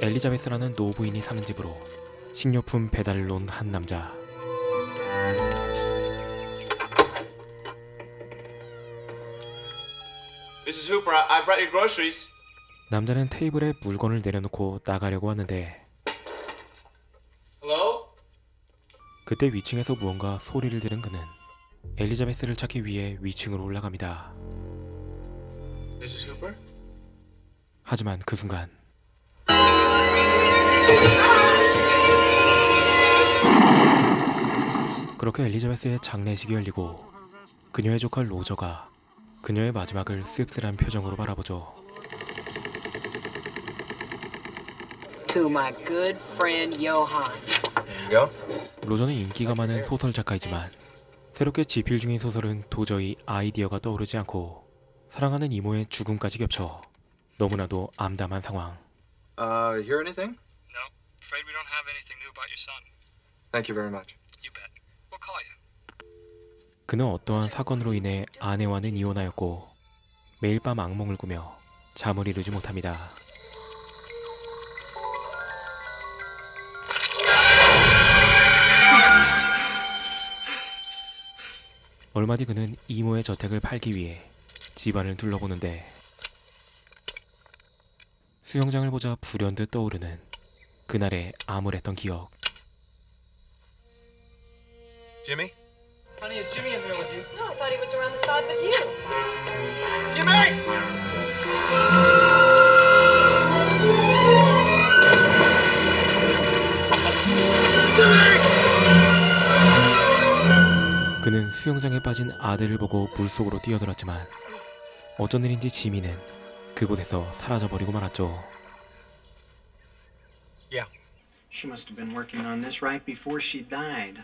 엘리자베스라는 노부인이 사는 집으로 식료품 배달을 온 한 남자. Mrs. Hooper, I brought your groceries. 남자는 테이블에 물건을 내려놓고 나가려고 하는데 Hello? 그때 위층에서 무언가 소리를 들은 그는 엘리자베스를 찾기 위해 위층으로 올라갑니다. Mrs. Hooper? 하지만 그 순간 그렇게 엘리자베스의 장례식이 열리고 그녀의 조카 로저가 그녀의 마지막을 씁쓸한 표정으로 바라보죠. To my good friend Johann. There you go. 로저는 인기가 많은 소설 작가이지만 새롭게 집필 중인 소설은 도저히 아이디어가 떠오르지 않고 사랑하는 이모의 죽음까지 겹쳐 너무나도 암담한 상황. Hear anything? No, afraid we don't have anything new about your son. Thank you very much. You bet. We'll call you. 그는 어떠한 사건으로 인해 아내와는 이혼하였고 매일 밤 악몽을 꾸며 잠을 이루지 못합니다. 얼마 뒤 그는 이모의 저택을 팔기 위해 집안을 둘러보는데 수영장을 보자 불현듯 떠오르는 그날의 암울했던 기억. Jimmy? Honey, is Jimmy in there with you? No, I thought he was around the side with you. Jimmy! 그는 수영장에 빠진 아들을 보고 물속으로 뛰어들었지만 어쩐 일인지 지미는 그곳에서 사라져버리고 말았죠. She must have been working on this right before she died.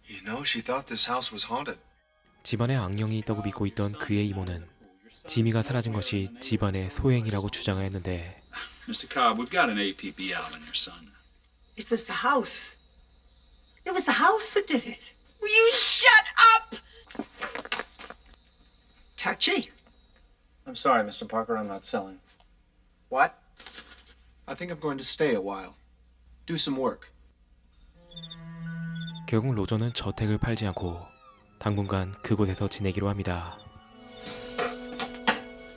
You know, she thought this house was haunted. 집안에 악령이 있다고 믿고 있던 그의 이모는 지미가 사라진 것이 집안의 소행이라고 주장하였는데 Mr. Cobb, we've got an APB out on your son. It was the house. It was the house that did it. Will you shut up? Touchy. I'm sorry, Mr. Parker, I'm not selling. What? I think I'm going to stay a while. Do some work. 결국 로저는 저택을 팔지 않고 당분간 그곳에서 지내기로 합니다.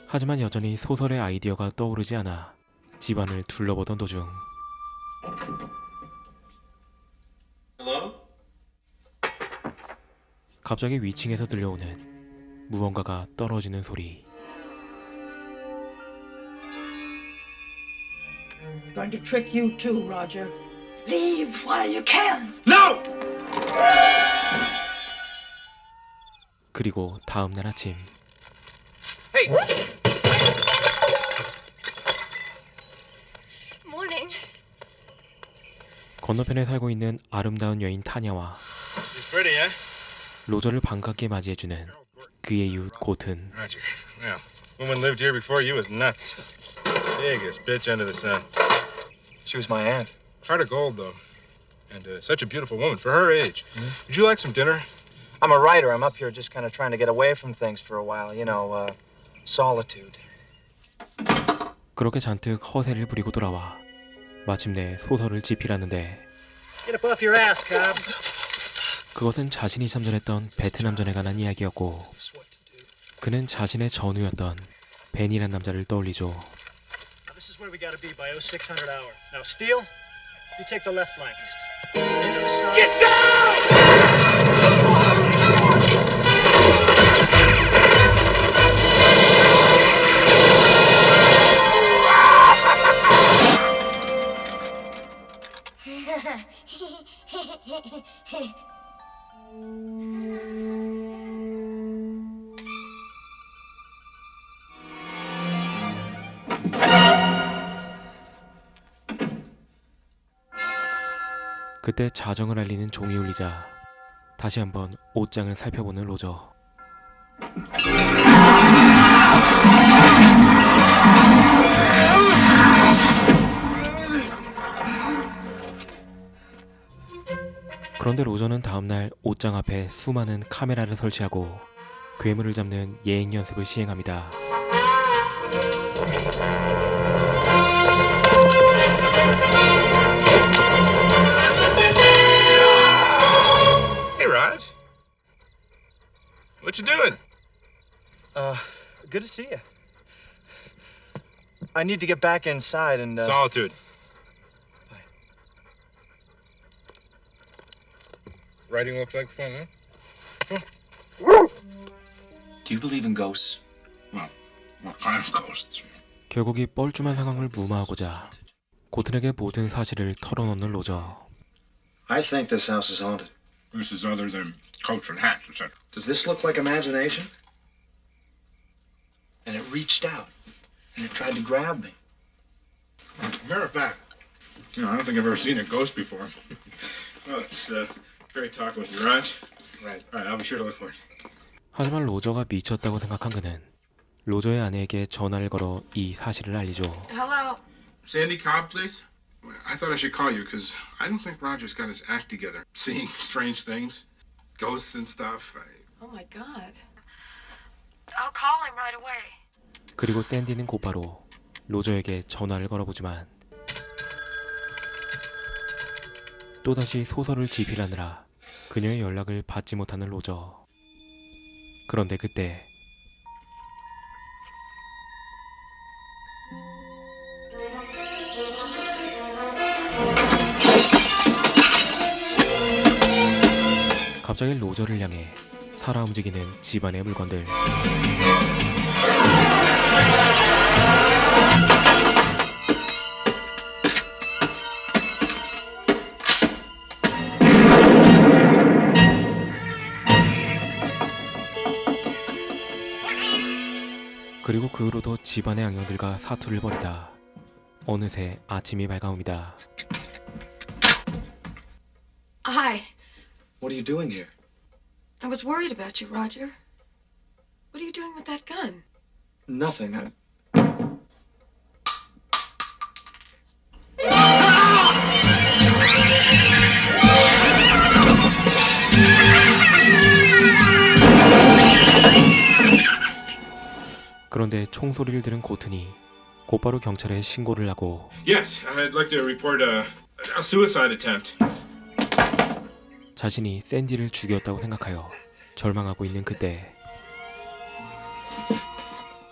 하지만 여전히 소설의 아이디어가 떠오르지 않아 집안을 둘러보던 도중 Hello? 갑자기 위층에서 들려오는 무언가가 떨어지는 소리. Going to trick you too, Roger. Leave while you can. No! 그리고 다음 날 아침 Hey! Morning. 건너편에 살고 있는 아름다운 여인 타냐와 She's pretty, eh? 로저를 반갑게 맞이해주는 그의 이웃 고튼. Roger. Well, woman lived here before you was nuts. Biggest bitch under the sun. She was my aunt. Heart of gold, though. And such a beautiful woman for her age. Would you like some dinner? I'm a writer. I'm up here just kind of trying to get away from things for a while. You know, solitude. 그렇게 잔뜩 허세를 부리고 돌아와 마침내 소설을 집필하는데 Get up off your ass, Cobb. 그것은 자신이 참전했던 베트남전에 관한 이야기였고 그는 자신의 전우였던 벤이란 남자를 떠올리죠. This is where we gotta be by 0600 hour. Now, Steele, you take the left flank. Into the sun. Get 그때 자정을 알리는 종이 울리자 다시 한번 옷장을 살펴보는 로저. 그런데 로저는 다음날 옷장 앞에 수많은 카메라를 설치하고 괴물을 잡는 예행 연습을 시행합니다. What you doing? Good to see you. I need to get back inside and, Solitude. Writing looks like fun, huh? Do you believe in ghosts? Well, what kind of ghosts? 결국 이 뻘쭘한 상황을 무마하고자 고튼에게 모든 사실을 털어놓는 로저. I think this house is haunted. This is other than coats and hats, etc. Does this look like imagination? And it reached out, and it tried to grab me. Matter of fact, you know, I don't think I've ever seen a ghost before. Well, it's great talking with you, Raj. Right. All right, I'll be sure to look for it. 하지만 로저가 미쳤다고 생각한 그는 로저의 아내에게 전화를 걸어 이 사실을 알리죠. Hello. Sandy Cobb, please. I thought I should call you because I don't think Roger's got his act together. Seeing strange things, ghosts and stuff. Oh my God. I'll call him right away. 그리고 샌디는 곧바로 로저에게 전화를 걸어보지만 또다시 소설을 집필하느라 그녀의 연락을 받지 못하는 로저. 그런데 그때 갑자기 로저를 향해 살아 움직이는 집안의 물건들. 그리고 그 후로도 집안의 악령들과 사투를 벌이다 어느새 아침이 밝아옵니다. Hi. What are you doing here? I was worried about you, Roger. What are you doing with that gun? Nothing. 그런데 총소리를 들은 고튼이 곧바로 경찰에 신고를 하고 Yes, I'd like to report a suicide attempt. 자신이 샌디를 죽였다고 생각하여 절망하고 있는 그때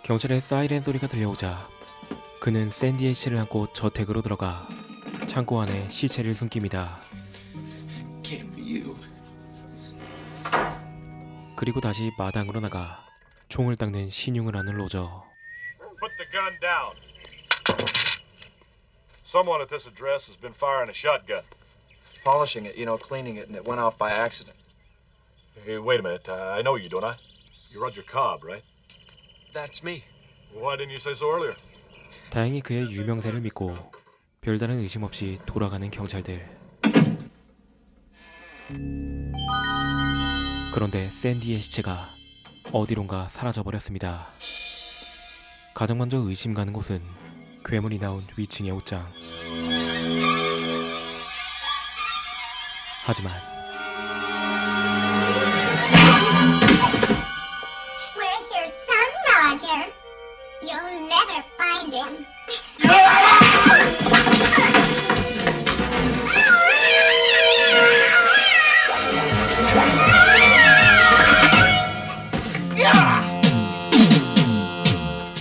경찰의 사이렌 소리가 들려오자 그는 샌디의 시를 안고 저택으로 들어가 창고 안에 시체를 숨깁니다. Can't be you. 그리고 다시 마당으로 나가 총을 닦는 신용을 하는 로저. Put the gun down. Someone at this address has been firing a shotgun. polishing it, cleaning it, and it went off by accident. Hey, wait a minute. I know you, don't I? You're Roger Cobb, right? That's me. Why didn't you say so earlier? 다행히 그의 유명세를 믿고 별다른 의심 없이 돌아가는 경찰들. 그런데 샌디의 시체가 어디론가 사라져버렸습니다. 가장 먼저 의심 가는 곳은 괴물이 나온 위층의 옷장. 하지만 Where's your son, Roger? You'll never find him.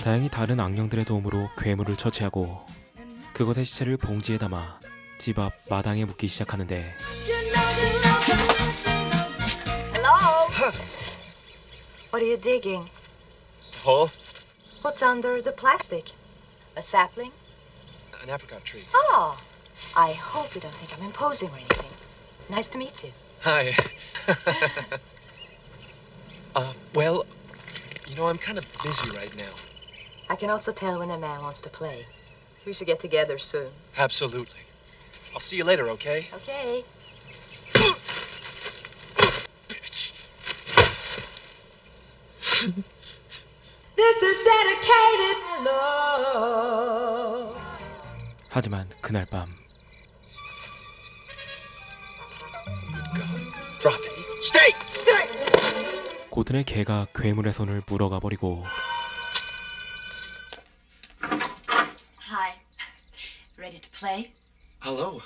다행히 다른 악령들의 도움으로 괴물을 처치하고 그것의 시체를 봉지에 담아 집 앞 마당에 묻기 시작하는데 Hello? What are you digging? Hole? What's under the plastic? A sapling? An apricot tree. Oh, I hope you don't think I'm imposing or anything. Nice to meet you. Hi. Well, I'm kind of busy right now. I can also tell when a man wants to play. We should get together soon. Absolutely. I'll see you later, okay? Okay. This is dedicated love. 하지만 그날 밤 Drop it. Stay! Stay! 고튼의 개가 괴물의 손을 물어가 버리고 Hi. Ready to play? Hello.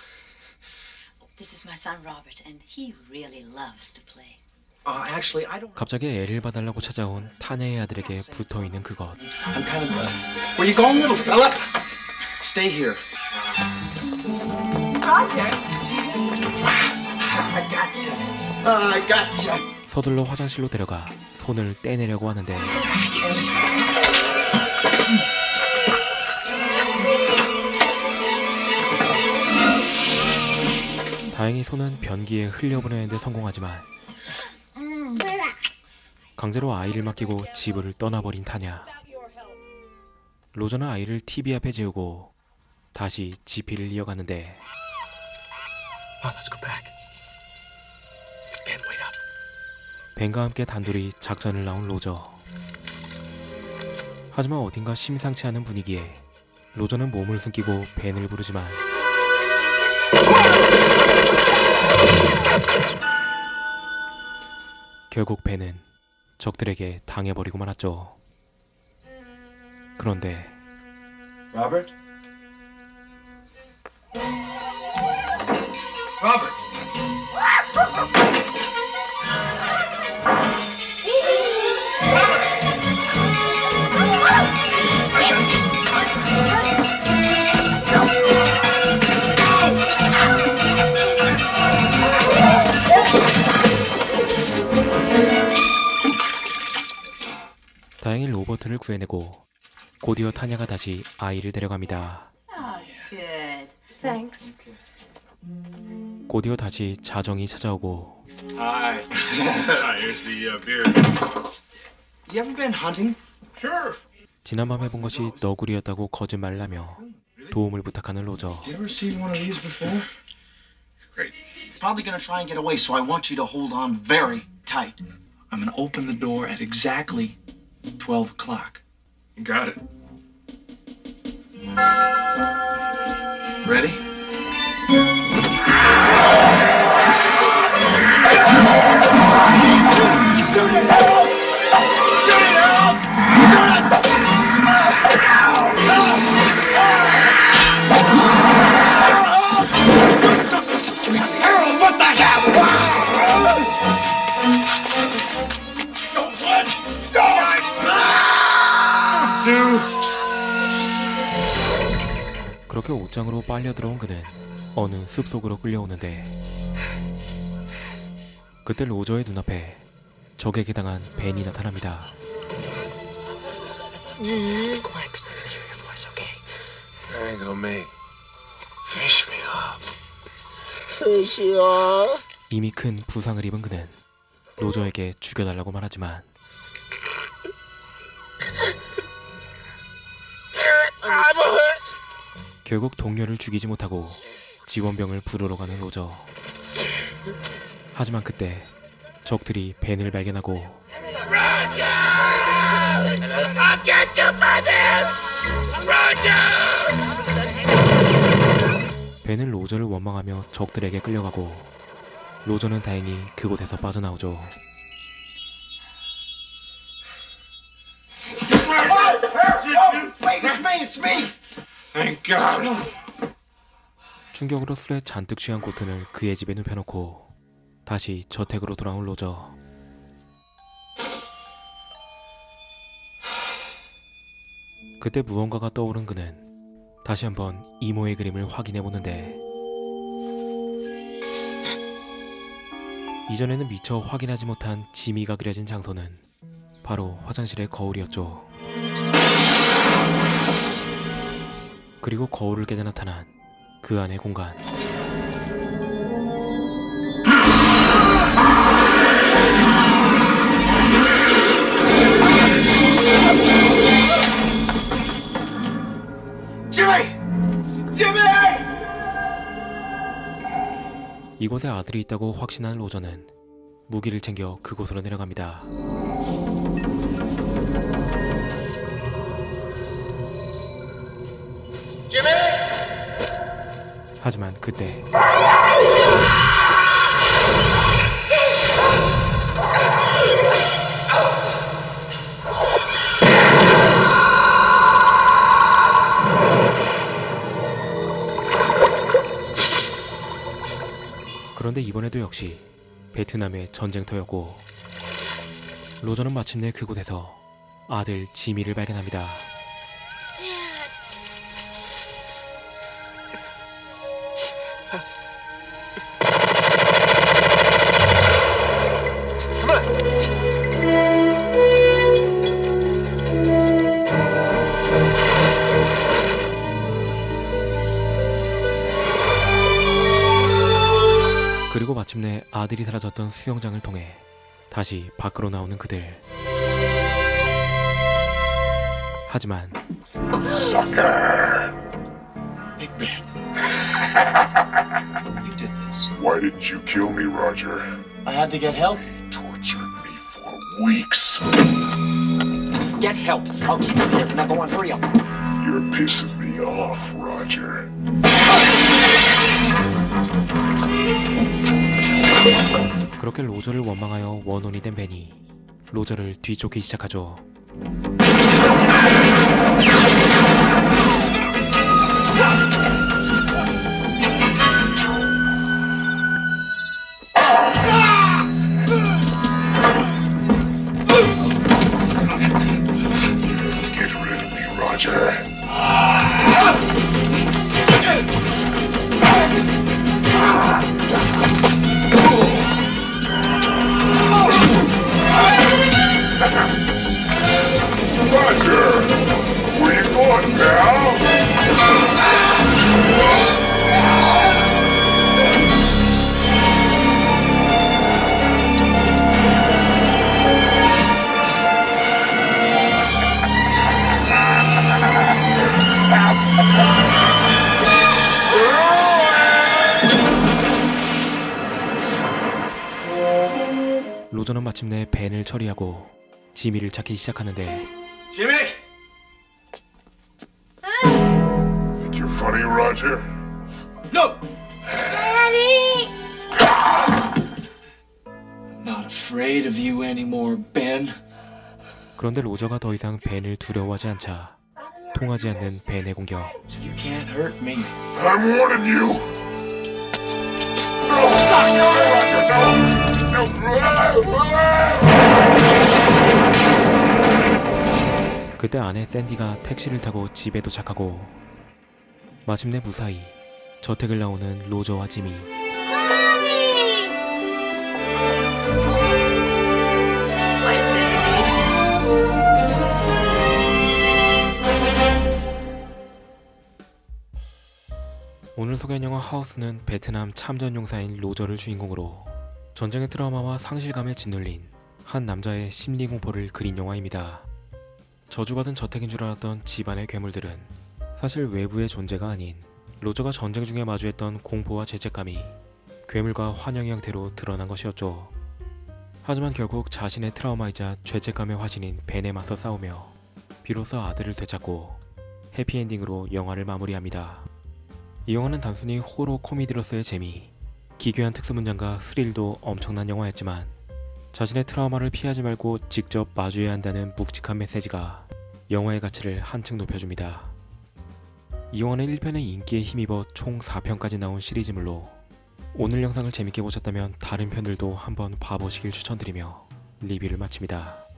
This is my son Robert, and he really loves to play. Actually, I don't. 갑자기 애를 봐달라고 찾아온 타냐의 아들에게 붙어있는 그것. I'm kind of. Where you going, little fella? Stay here. Roger. I gotcha. I gotcha. 서둘러 화장실로 데려가 손을 떼내려고 하는데 다행히 손은 변기에 흘려보내는데 성공하지만 강제로 아이를 맡기고 집을 떠나버린 타냐. 로저는 아이를 TV 앞에 재우고 다시 지피를 이어가는데 벤과 함께 단둘이 작전을 나온 로저. 하지만 어딘가 심상치 않은 분위기에 로저는 몸을 숨기고 벤을 부르지만 결국 벤은 적들에게 당해버리고 말았죠. 그런데 Robert? Robert! 다행히 로버트를 구해내고 곧이어 타냐가 다시 아이를 데려갑니다. Good. Thanks. 곧이어 다시 자정이 찾아오고 Hi. Here's the beer. You ever been hunting? Sure. 지난밤 해본 것이 너구리였다고 거짓말을 하며 도움을 부탁하는 로저. You ever seen one of these before? Great. Probably gonna try and get away, so I want you to hold on very tight. I'm gonna open the door at exactly 12 o'clock. You got it. Ready? 그렇게 옷장으로 빨려 들어온 그는 어느 숲속으로 끌려오는데 그때 로저의 눈앞에 적에게 당한 벤이 나타납니다. 이미 큰 부상을 입은 그는 로저에게 죽여달라고 말하지만 결국 동료를 죽이지 못하고 지원병을 부르러 가는 로저. 하지만 그때 적들이 벤을 발견하고 벤은 로저를 원망하며 적들에게 끌려가고 로저는 다행히 그곳에서 빠져나오죠. Wait, it's me! Thank God. 충격으로 술에 잔뜩 취한 고튼을 그의 집에 눕혀놓고 다시 저택으로 돌아온 로저. 그때 무언가가 떠오른 그는 다시 한번 이모의 그림을 확인해보는데 이전에는 미처 확인하지 못한 지미가 그려진 장소는 바로 화장실의 거울이었죠. 그리고 거울을 깨져 나타난 그 안의 공간. 이곳에 아들이 있다고 확신한 로저는 무기를 챙겨 그곳으로 내려갑니다. 하지만 그때 그런데 이번에도 역시 베트남의 전쟁터였고 로저는 마침내 그곳에서 아들 지미를 발견합니다. 그리고 마침내 아들이 사라졌던 수영장을 통해 다시 밖으로 나오는 그들. 하지만 Big Ben. You did this. Why didn't you kill me, Roger? I had to get help. You tortured me for weeks. Get help. I'll keep him here. Now go on, hurry up. You're pissing me off, Roger. 그렇게 로저를 원망하여 원혼이 된 벤이 로저를 뒤쫓기 시작하죠. Get rid of me, Roger. Roger! Where you going, pal? 로저는 마침내 벤을 처리하고 지미를 찾기 시작하는데 Jimmy! Think you're funny, Roger? No! Daddy! I'm not afraid of you anymore, Ben. 그런데 로저가 더 이상 벤을 두려워하지 않자 통하지 않는 벤의 공격. You can't hurt me. I'm warning you! No, Roger, no! 그때 아내 샌디가 택시를 타고 집에 도착하고 마침내 무사히 저택을 나오는 로저와 지미. 오늘 소개한 영화 하우스는 베트남 참전용사인 로저를 주인공으로 전쟁의 트라우마와 상실감에 짓눌린 한 남자의 심리공포를 그린 영화입니다. 저주받은 저택인 줄 알았던 집안의 괴물들은 사실 외부의 존재가 아닌 로저가 전쟁 중에 마주했던 공포와 죄책감이 괴물과 환영의 형태로 드러난 것이었죠. 하지만 결국 자신의 트라우마이자 죄책감의 화신인 벤에 맞서 싸우며 비로소 아들을 되찾고 해피엔딩으로 영화를 마무리합니다. 이 영화는 단순히 호러 코미디로서의 재미, 기괴한 특수문장과 스릴도 엄청난 영화였지만 자신의 트라우마를 피하지 말고 직접 마주해야 한다는 묵직한 메시지가 영화의 가치를 한층 높여줍니다. 이 영화는 1편의 인기에 힘입어 총 4편까지 나온 시리즈물로 오늘 영상을 재밌게 보셨다면 다른 편들도 한번 봐보시길 추천드리며 리뷰를 마칩니다.